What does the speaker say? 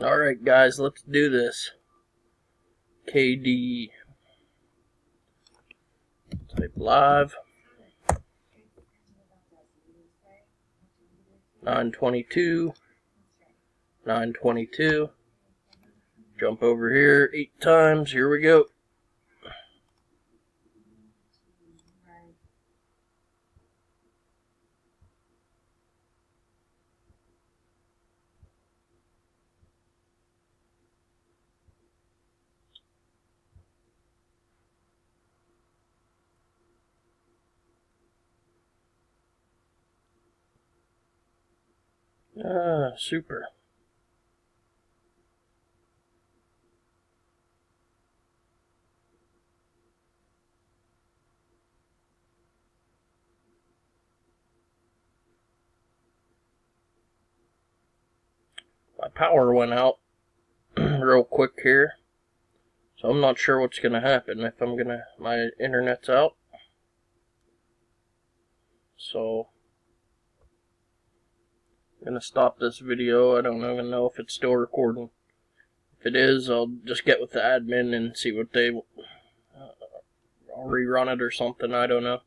Alright guys, let's do this. KD. Type live. 922. 922. Jump over here 8 times. Here we go. Super. My power went out real quick here, so I'm not sure what's gonna happen if my internet's out. So I'm gonna stop this video. I don't even know if it's still recording. If it is, I'll just get with the admin and see what I'll rerun it or something. I don't know.